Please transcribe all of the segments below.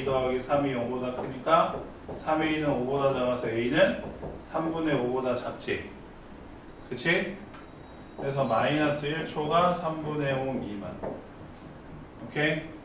더하기 3이 0보다 크니까 3A는 5보다 작아서 A는 3분의 5보다 작지. 그치? 그래서 마이너스 1초가 3분의 5 미만. 오케이?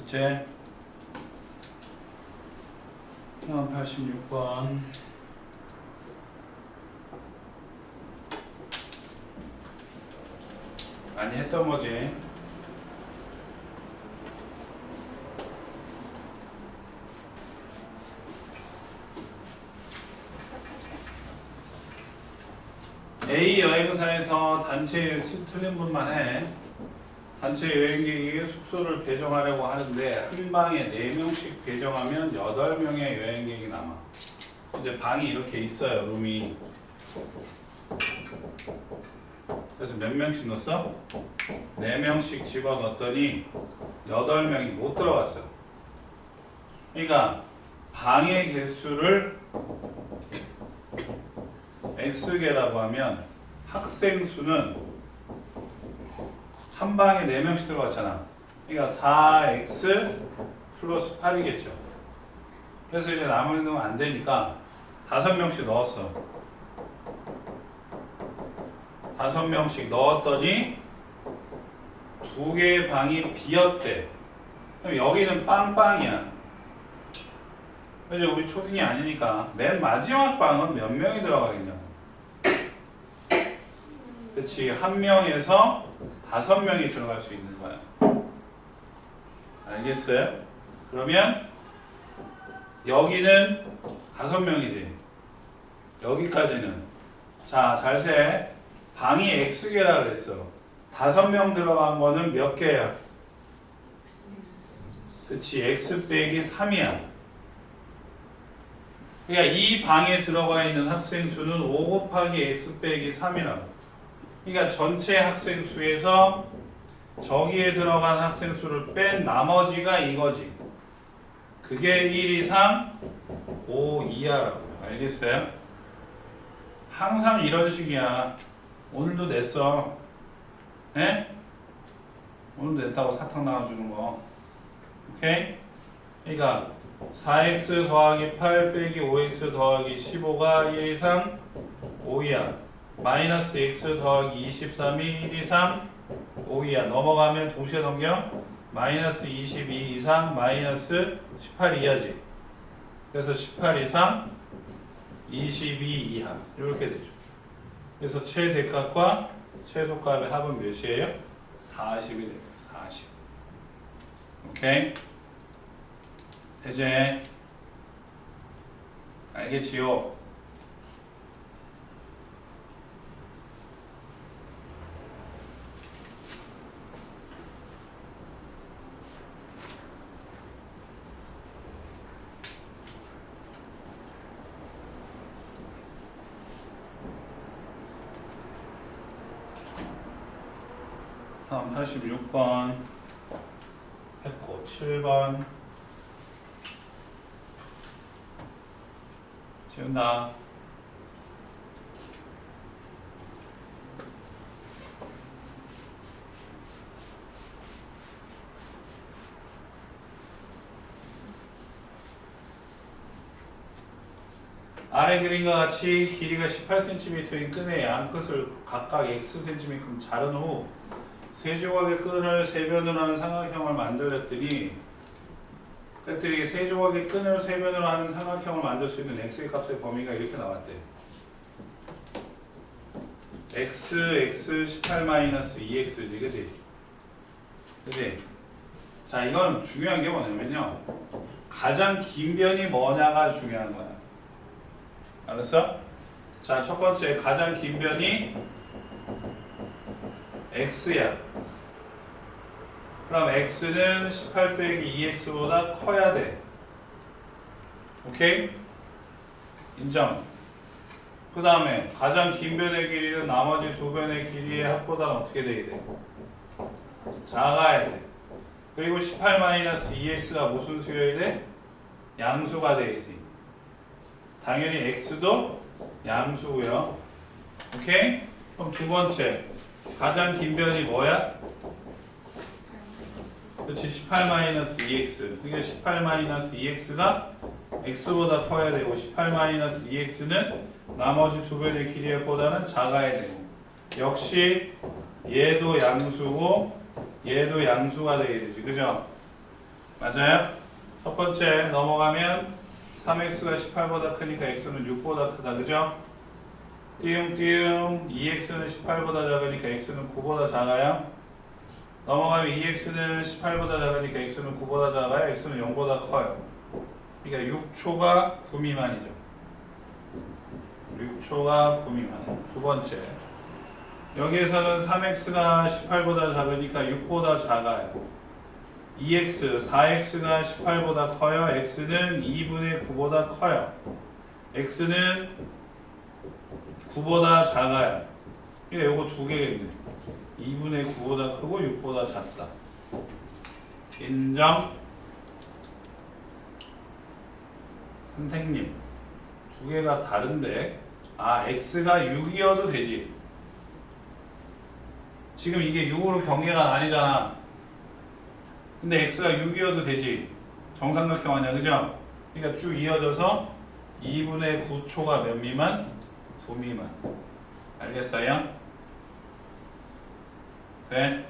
그치? 다음 86번. 많이 했던 거지. A 여행사에서 단체 틀린 분만 해. 단체 여행객이 숙소를 배정하려고 하는데 한 방에 4명씩 배정하면 8명의 여행객이 남아. 이제 방이 이렇게 있어요. 룸이. 그래서 몇 명씩 넣었어? 4명씩 집어넣었더니 8명이 못 들어갔어. 그러니까 방의 개수를 X개라고 하면 학생 수는 한 방에 4명씩 들어갔잖아. 그러니까 4x 플러스 8이겠죠. 그래서 이제 나머지 넣으면 안 되니까 5명씩 넣었어. 5명씩 넣었더니 2개의 방이 비었대. 그럼 여기는 빵빵이야. 이제 우리 초딩이 아니니까 맨 마지막 방은 몇 명이 들어가겠냐고. 그치, 1명에서 5명이 들어갈 수 있는 거야. 알겠어요? 그러면 여기는 5명이지. 여기까지는. 자, 잘 세. 방이 X개라 그랬어. 5명 들어간 거는 몇 개야? 그치, X 빼기 3이야. 그러니까 이 방에 들어가 있는 학생 수는 5 곱하기 X 빼기 3이라고. 그러니까 전체 학생 수에서 저기에 들어간 학생 수를 뺀 나머지가 이거지. 그게 1 이상 5 이하라고. 알겠어요? 항상 이런 식이야. 오늘도 냈어. 네? 오늘도 냈다고 사탕 나와주는 거. 오케이? 그러니까 4x 더하기 8 빼기 5x 더하기 15가 1 이상 5 이하. 마이너스 x 더하기 23이 1 이상 5 이하. 넘어가면 동시에 넘겨. 마이너스 22 이상 마이너스 18 이하지. 그래서 18 이상 22 이하. 이렇게 되죠. 그래서 최대값과 최소값의 합은 몇이에요? 40이 돼요. 40. 오케이? 이제 알겠지요? 다음 86번 했고 7번 지운다. 아래 그림과 같이 길이가 18cm인 끈의 양끝을 각각 xcm만큼 자른 후 세 조각의 끈을 세변으로 하는 삼각형을 만들었더니 그랬더니 세 조각의 끈을 세변으로 하는 삼각형을 만들 수 있는 x의 값의 범위가 이렇게 나왔대. x 18-2x지, 그지? 그지? 자, 이건 중요한 게 뭐냐면요, 가장 긴 변이 뭐냐가 중요한 거야. 알았어? 자, 첫 번째 가장 긴 변이 x야. 그럼 x는 18-2x보다 커야 돼. 오케이? 인정. 그 다음에 가장 긴 변의 길이는 나머지 두 변의 길이의 합보다는 어떻게 돼야 돼? 작아야 돼. 그리고 18-2x가 무슨 수여야 돼? 양수가 돼야지. 당연히 x도 양수고요. 오케이? 그럼 두 번째 가장 긴 변이 뭐야? 그렇지, 18-2x. 그러니까 18-2x가 x보다 커야 되고 18-2x는 나머지 두 변의 길이보다는 작아야 되고, 역시 얘도 양수고 얘도 양수가 돼야 되지. 그죠? 맞아요? 첫 번째 넘어가면 3x가 18보다 크니까 x는 6보다 크다. 그죠? 띄웅띄웅 2x는 18보다 작으니까 x는 9보다 작아요. 넘어가면 2x는 18보다 작으니까 x는 9보다 작아요. x는 0보다 커요. 그러니까 6초가 9 미만이죠. 6초가 9 미만. 두 번째, 여기에서는 3x가 18보다 작으니까 6보다 작아요. 2x, 4x가 18보다 커요. x는 2분의 9보다 커요. x는 9보다 작아요. 그러니까 요거 두 개겠네. 2분의 9보다 크고 6보다 작다. 인정? 선생님, 두 개가 다른데, x가 6이어도 되지. 지금 이게 6으로 경계가 아니잖아. 근데 x가 6이어도 되지. 정삼각형 아니야, 그죠? 그러니까 쭉 이어져서 2분의 9초가 몇 미만? 9 미만. 알겠어요? 네?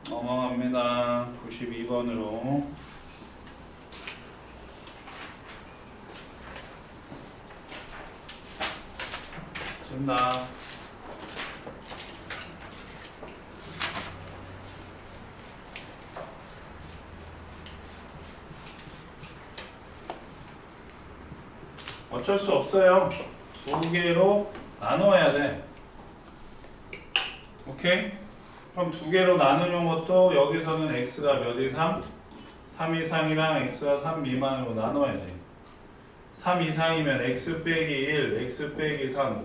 넘어갑니다. 92번으로. 준다. 어쩔 수 없어요. 두 개로 나눠야 돼. 오케이? 그럼 두 개로 나누는 것도 여기서는 x가 몇 이상? 3 이상이랑 x가 3 미만으로 나눠야지. 3 이상이면 x 빼기 1, x 빼기 3.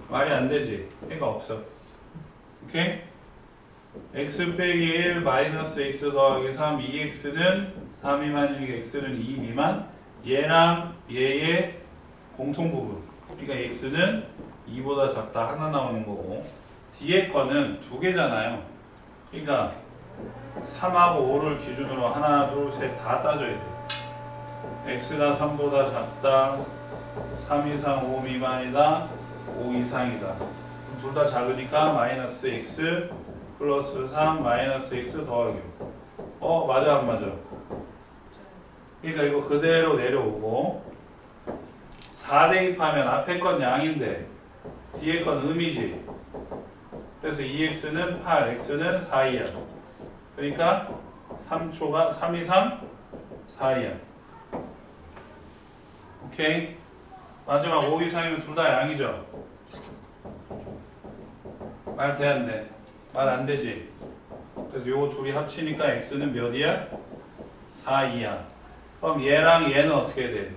말이 안 되지. 해가 없어. 오케이? x 빼기 1 마이너스 x 더하기 3, 2x는 4 미만이니까 x는 2 미만. 얘랑 얘의 공통부분. 그러니까 x는 2보다 작다. 하나 나오는 거고. 뒤에 거는 두 개잖아요. 그러니까 3하고 5를 기준으로 하나, 둘, 셋 다 따져야 돼. x가 3보다 작다. 3 이상 5 미만이다. 5 이상이다. 둘 다 작으니까 마이너스 x 플러스 3 마이너스 x 더하기. 맞아 안 맞아? 그러니까 이거 그대로 내려오고 4 대입하면 앞에 건 양인데 뒤에 건 음이지. 그래서 2x는 8, x는 4이야. 그러니까 3초가 3, 2, 3, 4이야. 오케이? 마지막 5, 2, 3이면 둘 다 양이죠? 말 돼, 안 돼? 말 안 되지? 그래서 요거 둘이 합치니까 x는 몇이야? 4, 2야. 그럼 얘랑 얘는 어떻게 해야 돼?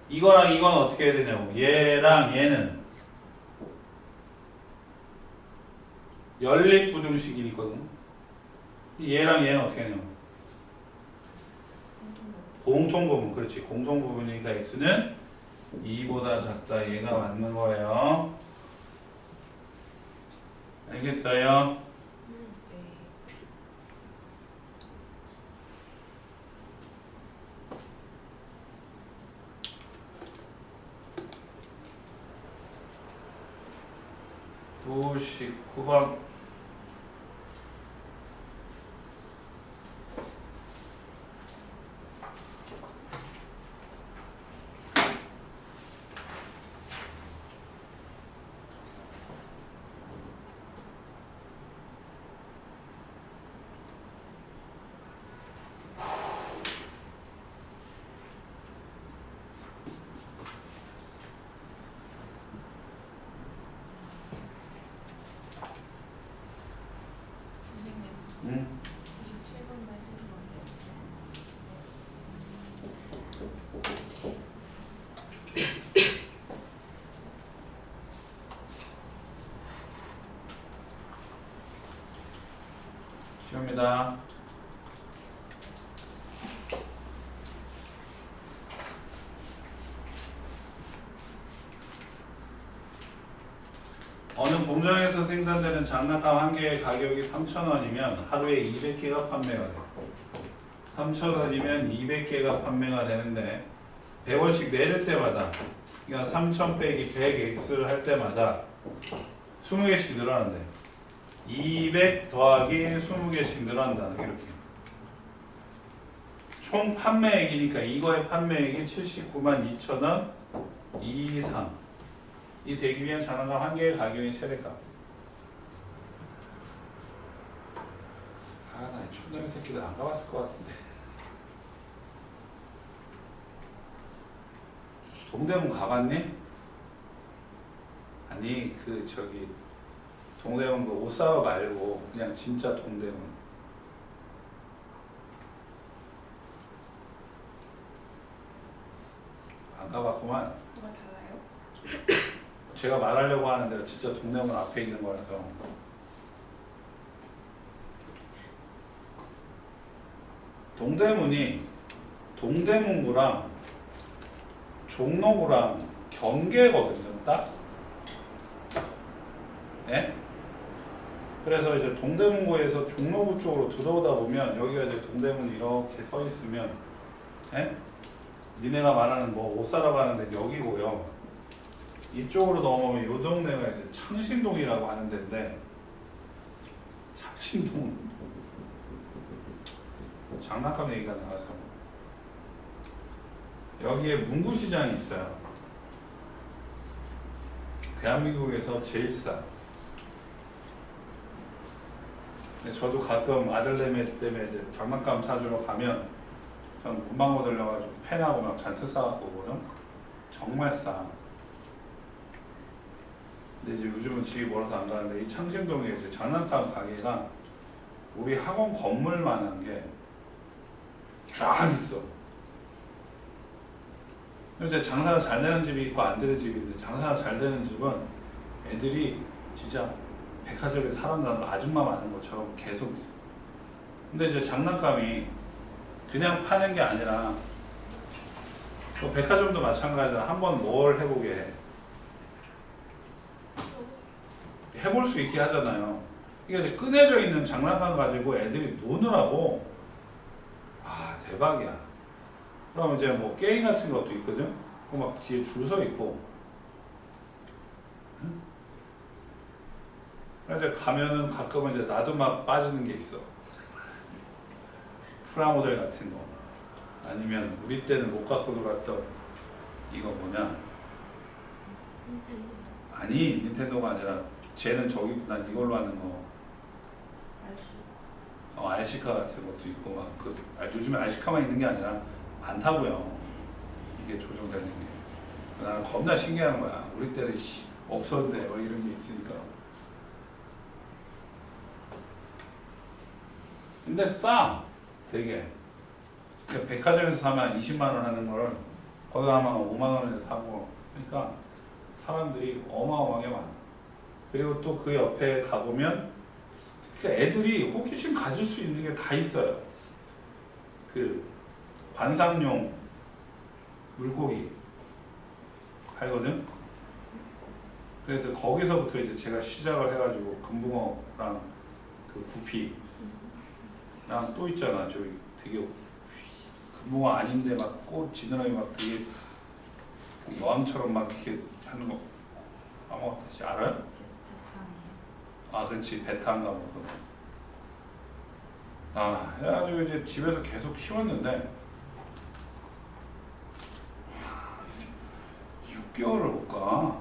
이거랑 이건 어떻게 해야 되냐고. 얘랑 얘는 연립부등식이거든. 얘랑 얘는 어떻게 하냐고. 공통부분. 그렇지. 공통부분이니까 x는 2보다 작다. 얘가 맞는 거예요. 알겠어요? 네. 99번. 응? 97번 말씀 시험이다. 어느 공장에서 생산되는 장난감 한 개의 가격이 3,000원이면 하루에 200개가 판매가 돼. 3,000원이면 200개가 판매가 되는데 100원씩 내릴 때마다, 그러니까 3,000 빼기 100x를 할 때마다 20개씩 늘어난대. 200 더하기 20개씩 늘어난다는 게 이렇게. 총 판매액이니까 이거의 판매액이 79만 2천원 이상. 이 되기 위한 장난감 한 개의 가격이 최대값. 아, 나 촌놈이 새끼들 안 가봤을 것 같은데. 동대문 가봤니? 아니 그 저기 동대문 그 옷사와 말고 그냥 진짜 동대문. 안 가봤구만. 뭐가 달라요? 제가 말하려고 하는 데가 진짜 동대문 앞에 있는 거라서. 동대문이 동대문구랑 종로구랑 경계거든요, 딱. 예? 그래서 이제 동대문구에서 종로구 쪽으로 들어오다 보면 여기가 이제 동대문 이렇게 서 있으면, 예? 니네가 말하는 뭐 옷 사러 가는 데 여기고요. 이쪽으로 넘어오면 이 동네가 이제 창신동이라고 하는 데인데, 창신동 장난감 얘기가 나와서 여기에 문구시장이 있어요. 대한민국에서 제일 싸. 근데 저도 가끔 아들내미 때문에 이제 장난감 사주러 가면 전 문방구 들려가지고 펜하고 막 잔뜩 사갖고 오거든. 정말 싸. 근데 이제 요즘은 집이 멀어서 안 가는데 이 창신동에 이제 장난감 가게가 우리 학원 건물만한 게 쫙 있어. 이제 장사가 잘 되는 집이 있고 안 되는 집이 있는데, 장사가 잘 되는 집은 애들이 진짜 백화점에 사람 나는 아줌마 많은 것처럼 계속 있어. 근데 이제 장난감이 그냥 파는 게 아니라, 또 백화점도 마찬가지라 한번 뭘 해보게 해. 해볼 수 있게 하잖아요. 이게 이제 끈해져 있는 장난감 가지고 애들이 노느라고, 아 대박이야. 그럼 이제 뭐 게임 같은 것도 있거든. 그 막 뒤에 줄 서 있고. 응? 이제 가면은 가끔은 이제 나도 막 빠지는 게 있어. 프라모델 같은 거 아니면 우리 때는 못 갖고 놀았던 이거 뭐냐? 닌텐도. 아니 닌텐도가 아니라 쟤는 저기 난 이걸로 하는 거 RC카 같은 것도 있고 막 요즘에 RC카만 있는 게 아니라 많다고요. 이게 조정되는 게 나는 겁나 신기한 거야. 우리 때는 없었는데 뭐 이런 게 있으니까. 근데 싸 되게. 그러니까 백화점에서 사면 20만 원 하는 거를 거기 가면 5만 원에 사고. 그러니까 사람들이 어마어마하게 많아. 그리고 또 그 옆에 가보면 애들이 호기심 가질 수 있는 게 다 있어요. 그 관상용 물고기 팔거든. 그래서 거기서부터 이제 제가 시작을 해가지고 금붕어랑 그 구피랑 또 있잖아. 저기 되게 금붕어 아닌데 막 꽃 지느러미 막 되게 그 여왕처럼 막 이렇게 하는 거 아마 다시 알아요? 아, 그렇지. 베타인가 뭐. 아, 그래가지고 이제 집에서 계속 키웠는데 6개월을 못 가.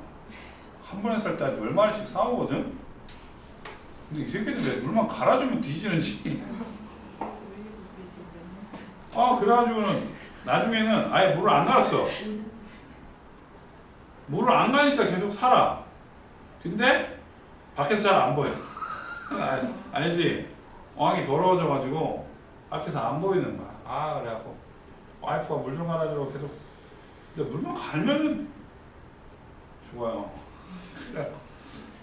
한 번에 살 때 한 10마리씩 사오거든? 근데 이 새끼들 왜 물만 갈아주면 뒤지는지. 아, 그래가지고는 나중에는 아예 물을 안 갈았어. 물을 안 가니까 계속 살아. 근데 밖에서 잘 안 보여. 알지? 어항이 더러워져가지고 밖에서 안 보이는 거야. 아, 그래갖고 와이프가 물 좀 갈아주고 계속. 근데 물만 갈면은 죽어요. 그래갖고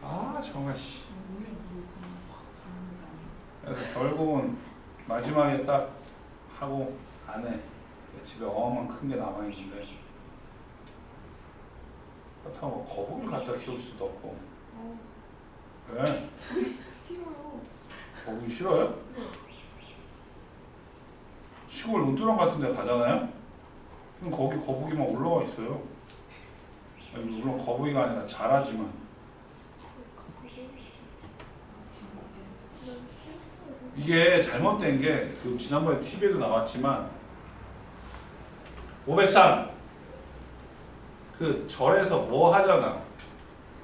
아, 정말 씨. 그래서 결국은 마지막에 딱 하고 안 해. 집에 어항만 큰 게 남아있는데 그렇다고 뭐 거북이를 갖다 키울 수도 없고. 왜? 싫어요. 거북이 싫어요? 시골 논두렁 같은 데 가잖아요? 그럼 거기 거북이만 올라와 있어요. 아니, 물론 거북이가 아니라 자라지만. 이게 잘못된 게 그 지난번에 TV에도 나왔지만 503 그 절에서 뭐 하잖아.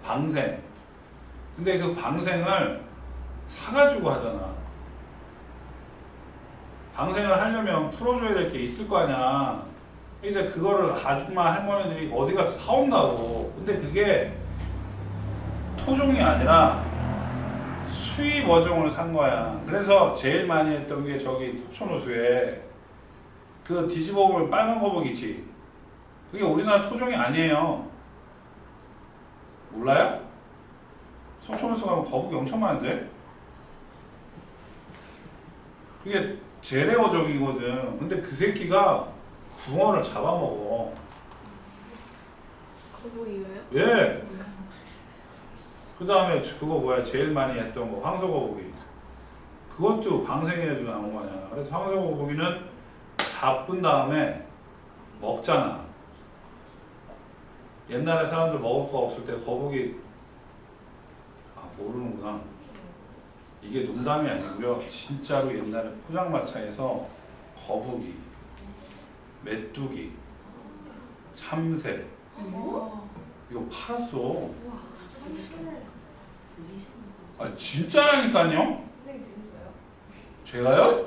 방생. 근데 그 방생을 사가지고 하잖아. 방생을 하려면 풀어줘야 될 게 있을 거 아니야. 이제 그거를 아줌마 할머니들이 어디 가서 사온다고. 근데 그게 토종이 아니라 수입 어종을 산 거야. 그래서 제일 많이 했던 게 저기 석촌호수에 그 뒤집어 보면 빨간 거북이 있지. 그게 우리나라 토종이 아니에요. 몰라요? 석촌호수 가면 거북이 엄청 많은데? 그게 재래어종이거든. 근데 그 새끼가 붕어를 잡아먹어. 거북이요요? 예. 그 다음에 그거 뭐야 제일 많이 했던 거 황소거북이. 그것도 방생해가지고 나온 거 아니야. 그래서 황소거북이는 잡은 다음에 먹잖아. 옛날에 사람들 먹을 거 없을 때 거북이 모르는구나. 이게 농담이 아니고요. 진짜로 옛날에 포장마차에서 거북이, 메뚜기, 참새 이거 팔았어. 아 진짜라니까요? 선생님 드셨어요? 제가요?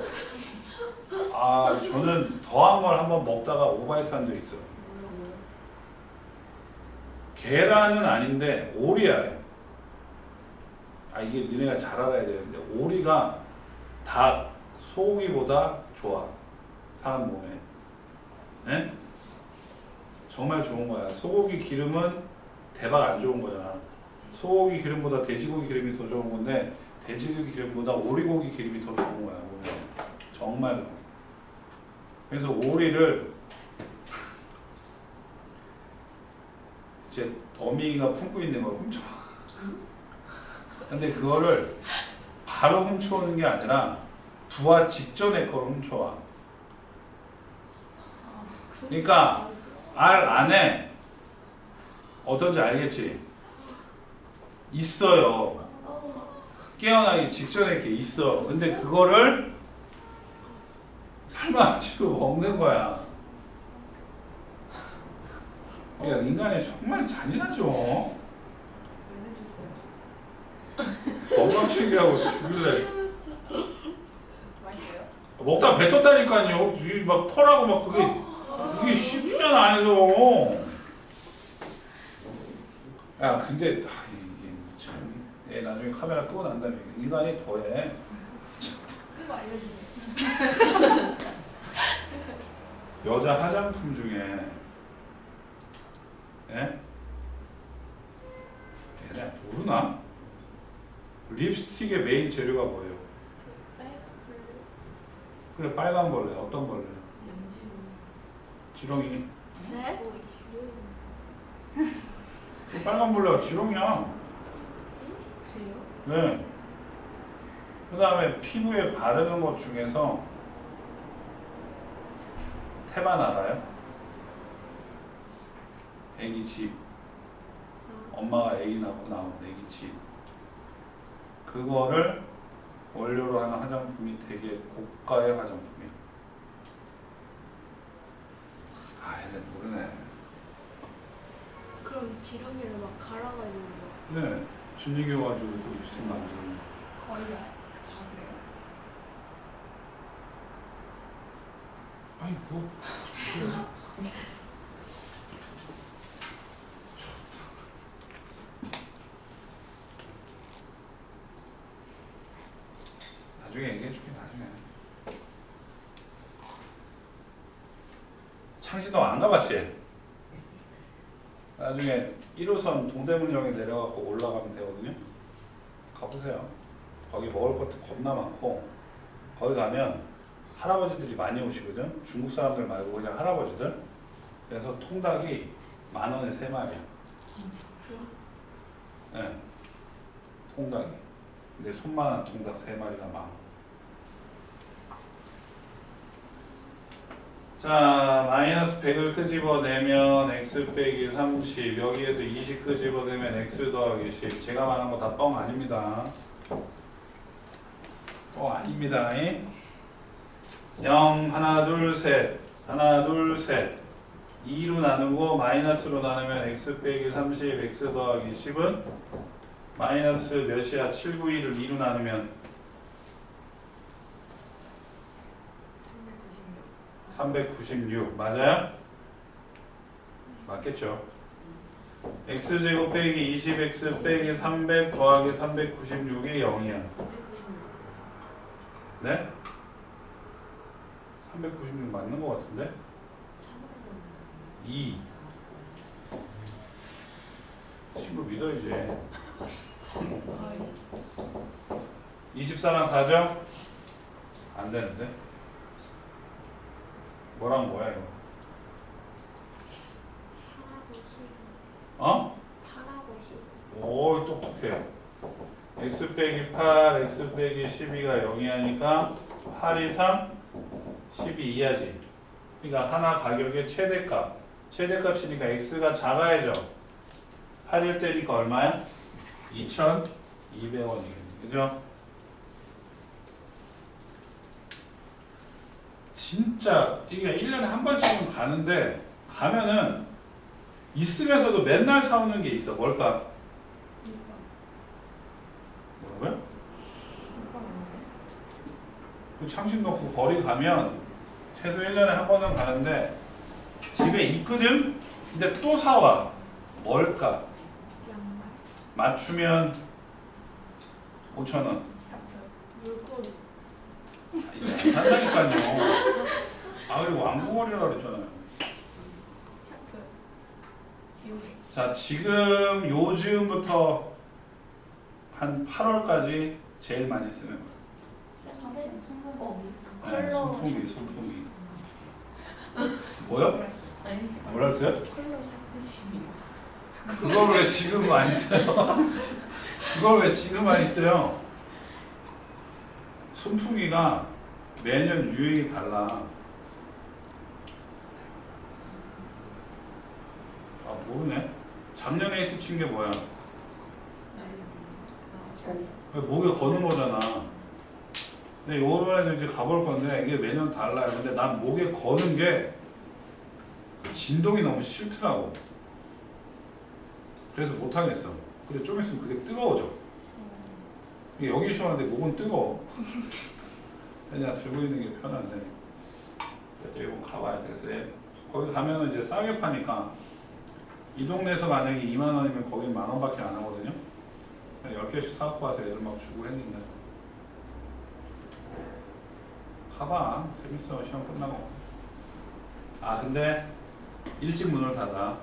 아 저는 더한 걸 한번 먹다가 오바이트 한 적 있어요. 뭐요? 계란은 아닌데 오리알. 아 이게 니네가 잘 알아야 되는데 오리가 닭, 소고기보다 좋아. 사람 몸에. 네? 정말 좋은 거야. 소고기 기름은 대박 안 좋은 거잖아. 소고기 기름보다 돼지고기 기름이 더 좋은 건데 돼지고기 기름보다 오리고기 기름이 더 좋은 거야. 몸에. 정말로. 그래서 오리를 이제 어미가 품고 있는 걸 훔쳐. 근데 그거를 바로 훔쳐오는 게 아니라 부화 직전에 걸 훔쳐와. 그러니까 알 안에 어떤지 알겠지? 있어요. 깨어나기 직전에 이렇게 있어. 근데 그거를 삶아가지고 먹는 거야. 야, 인간이 정말 잔인하죠. 왜 내주세요? 건강식이라고 죽일래. 맛있어요? 먹다 뱉었다니까요. 이게 막 털하고 막 그게 씹히잖아 안에서. 야, 근데 이게 참, 얘 나중에 카메라 끄고 난 다음에 인간이 더해. 그거 알려주세요. 여자 화장품 중에, 예? 얘네 모르나? 립스틱의 메인 재료가 뭐예요? 그래, 빨간 벌레. 어떤 벌레? 지렁이. 네? 그 빨간 벌레가 지렁이야. 그래요? 네. 그 다음에 피부에 바르는 것 중에서 태반 알아요? 애기 집. 엄마가 애기 낳고 나온 애기 집. 그거를 원료로 하는 화장품이 되게 고가의 화장품이야. 아, 얘네 모르네. 그럼 지렁이를 막 갈아가지고 네. 준이겨가지고 립스틱 만드는 거. 거의 다 그래요? 아니 뭐 나중에 얘기해줄게. 나중에. 창신 너 안 가봤지? 나중에 1호선 동대문역에 내려가고 올라가면 되거든요. 가보세요. 거기 먹을 것도 겁나 많고, 거기 가면 할아버지들이 많이 오시거든. 중국 사람들 말고 그냥 할아버지들. 그래서 통닭이 10,000원에 3마리야. 네. 통닭이. 근데 손만한 통닭 3마리가 10,000원. 자, 마이너스 100을 끄집어내면 x 빼기 30, 여기에서 20 끄집어내면 x 더하기 10. 제가 말한 거 다 뻥 아닙니다. 뻥 아닙니다. 0, 하나, 둘, 셋. 하나, 둘, 셋. 2로 나누고 마이너스로 나누면 x 빼기 30, x 더하기 10은 마이너스 몇이야? 791을 2로 나누면 396. 맞아요? 맞겠죠? x제곱 빼기 20x 빼기 300 더하기 396이 0이야. 네? 396 맞는 것 같은데? 2. 친구 믿어야지. 24랑 4죠? 안 되는데? 뭐랑 뭐야 이거? 어? 오, 똑똑해. x 빼기 8, x 빼기 12가 0이 하니까 8 이상 10이 2하지. 그러니까 하나 가격의 최대값. 최대값이니까 x가 작아야죠. 8일 때니까 얼마야? 2,200원이겠네. 그죠? 진짜 이게 1년에 한 번씩은 가는데 가면은 있으면서도 맨날 사오는 게 있어. 뭘까? 뭐라고요? 그 창신 놓고 거리 가면 최소 1년에 한 번은 가는데 집에 있거든? 근데 또 사와. 뭘까? 양말? 맞추면 5,000원. 물고기. 산다니까요. 아, 그리고 왕궁거리라고 그랬잖아요. 샤프. 지우개. 자, 지금 요즘부터 한 8월까지 제일 많이 쓰는 거예요. 선배? 네, 손풍기. 뭐요? 아니. 뭐라 그랬어요? 컬러 샤프심이요. 그걸 왜 지금 안 써요? 그걸 왜 지금 안 써요? 손풍기가 매년 유행이 달라. 아, 모르네. 작년에 히트 친 게 뭐야? 목에 거는 거잖아. 근데 요번에도 이제 가볼 건데 이게 매년 달라요. 근데 난 목에 거는 게 진동이 너무 싫더라고. 그래서 못 하겠어. 근데 좀 있으면 그게 뜨거워져. 이게 여기 시원한데 목은 뜨거워. 그냥 들고 있는 게 편한데. 그래서 이거 가봐야 돼. 그래서 거기 가면은 이제 싸게 파니까 이 동네에서 만약에 2만 원이면 거긴 만 원밖에 안 하거든요. 10개씩 사갖고 와서 애들 막 주고 했는데. 가봐. 재밌어. 시험 끝나고. 아 근데 일찍 문을 닫아.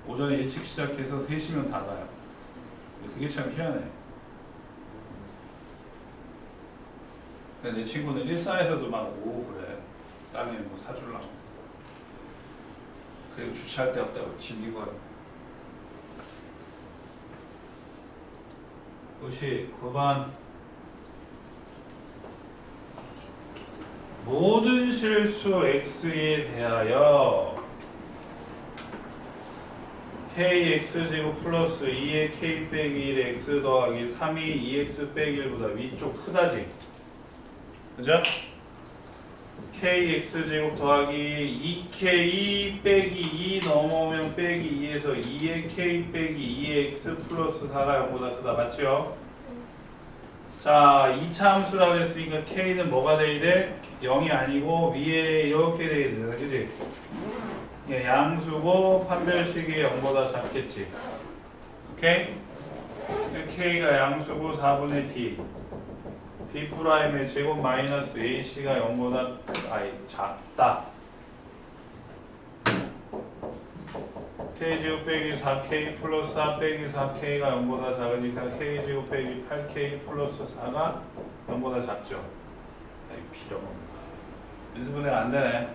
오전에 일찍 시작해서 3시면 닫아요. 그게 참 희한해. 내 친구는 일산에서도 막 오고 그래. 땅에 뭐 사주려고. 그리고 주차할 데 없다고 징기고 하고. 99번 모든 실수 x에 대하여 kx제곱 플러스 2의 k 빼기 1의 x 더하기 3이 2x 빼기 1보다 위쪽 크다지. 그죠? kx제곱 더하기 2k 빼기 2 넘어오면 빼기 2에서 2의 k 빼기 2의 x 플러스 4가 0보다 크다. 맞죠? 자, 2차 함수라고 했으니까 k는 뭐가 돼야 돼? 0이 아니고 위에 이렇게 돼야 돼. 그지? 예, 양수고 판별식이 0보다 작겠지. 오케이? k가 양수고 4분의 d b'의 제곱 마이너스 ac가 0보다 작다. k제곱 빼기 4k 플러스 4 빼기 4k가 0보다 작으니까 k제곱 빼기 8k 플러스 4가 0보다 작죠. 아이 빌어먹는다. 인수분해가 안되네.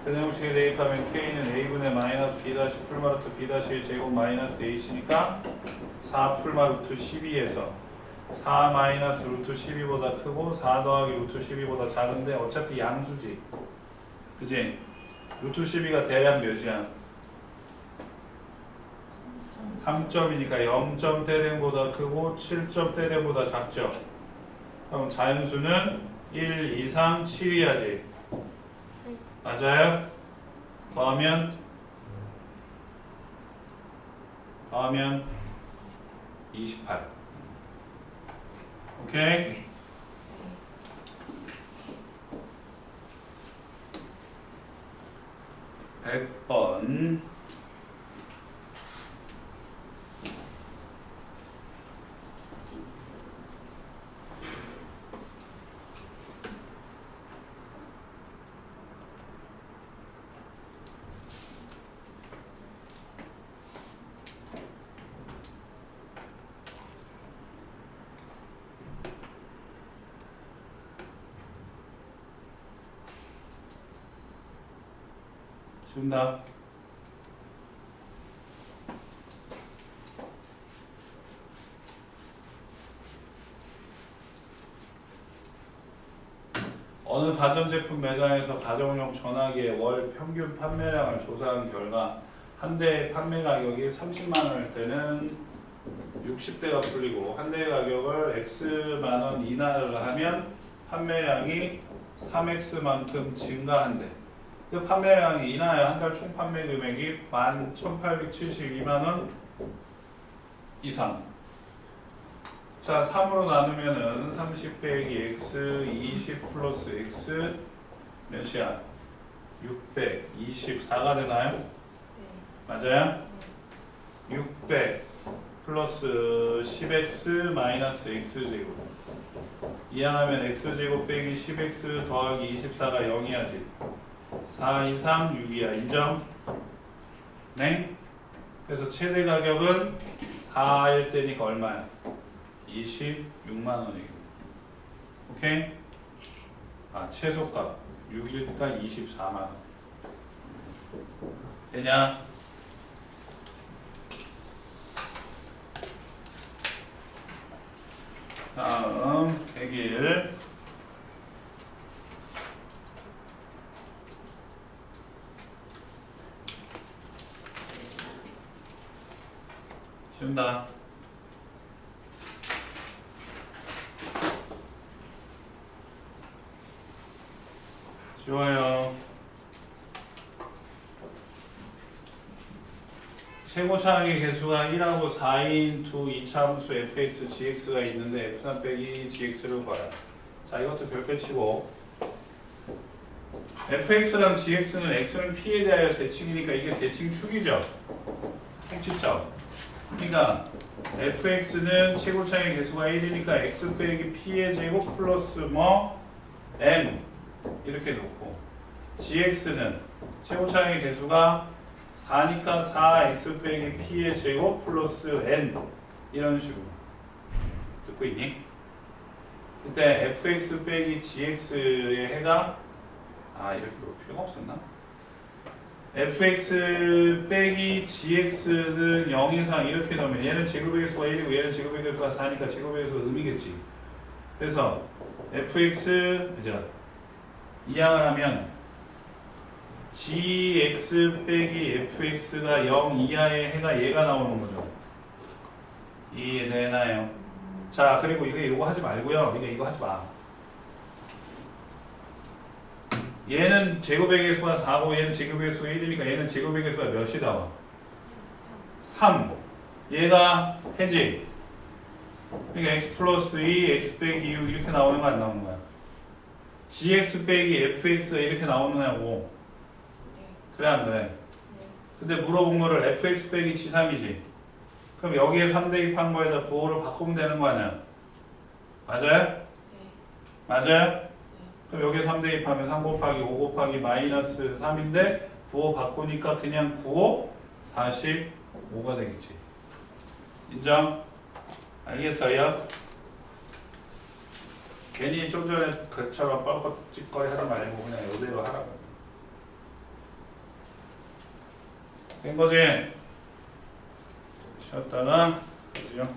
근형식에 대입하면 k는 a분의 마이너스 b 다시 풀마루트 b 다시 제곱 마이너스 ac니까 4 풀마루트 12에서 4 마이너스 루트 12보다 크고 4 더하기 루트 12보다 작은데 어차피 양수지. 그지? 루트 12가 대략 몇이야? 3점이니까 0점대량보다 크고 7점대량보다 작죠. 그럼 자연수는 1, 2, 3, 7이야지. 맞아요? 더하면 28. 오케이? 백 번 준다. 어느 가전제품 매장에서 가정용 전화기의 월 평균 판매량을 조사한 결과 한 대의 판매 가격이 30만 원일 때는 60대가 풀리고 한 대의 가격을 X만 원 인하를 하면 판매량이 3X만큼 증가한대. 그 판매량이 인하여 한 달 총 판매 금액이 11,872만 원 이상. 자, 3으로 나누면은 30 빼기 x 20 플러스 x 몇이야? 624가 되나요? 네. 맞아요? 600 플러스 10x 마이너스 x제곱 이항하면 x제곱 빼기 10x 더하기 24가 0이야지. 4 이상 6이야. 인정? 네? 그래서 최대 가격은 4일 때니까 얼마야? 26만 원이고. 오케이? 아, 최소값 6일가 24만 원. 되냐? 다음 100일 쉬운다. 좋아요. 최고차항의 개수가 1하고 4인 두 이차함수 fx, gx가 있는데 f3 빼기 gx를 구하라. 자, 이것도 별표 치고 fx랑 gx는 x는 p에 대하여 대칭이니까 이게 대칭축이죠. 핵지점. 그러니까 fx는 최고차항의 개수가 1이니까 x 빼기 p의 제곱 플러스 뭐 m 이렇게 놓고 gx는 최고차항의 개수가 4니까 4x 빼기 p의 제곱 플러스 n 이런 식으로 듣고 있니? 그때 fx 빼기 gx의 해가 이렇게 놓을 필요가 없었나? fx 빼기 gx는 0 이상 이렇게 넣으면 얘는 제곱의 개수가 1이고 얘는 제곱의 개수가 4니까 제곱의 개수가 음이겠지. 그래서 fx 이제 이항을 하면 gx 빼기 fx가 0 이하의 해가 얘가 나오는 거죠. 이해되나요? 자, 그리고 이거 하지 말고요. 이거 하지 마. 얘는 제곱의 개수가 4고 얘는 제곱의 개수가 1이니까 얘는 제곱의 개수가 몇이 나와? 3. 얘가 해지. 그러니까 x 플러스 2, x 빼기 6 이렇게 나오는 거 안 나오는 거야? gx 빼기 fx가 이렇게 나오는 거냐고. 그래 안 그래? 근데 물어본 거를 fx 빼기 g3이지. 그럼 여기에 3 대입한 거에다 부호를 바꾸면 되는 거 아니야? 맞아요? 맞아요? 그럼 여기에 3 대입하면 3 곱하기 5 곱하기 마이너스 3인데 부호 바꾸니까 그냥 9호 45가 되겠지. 인정? 알겠어요? 괜히 좀 전에 그처럼 뻘짓거리 하지 말고 그냥 이대로 하라고. 된 거지? 쉬었다가 그죠?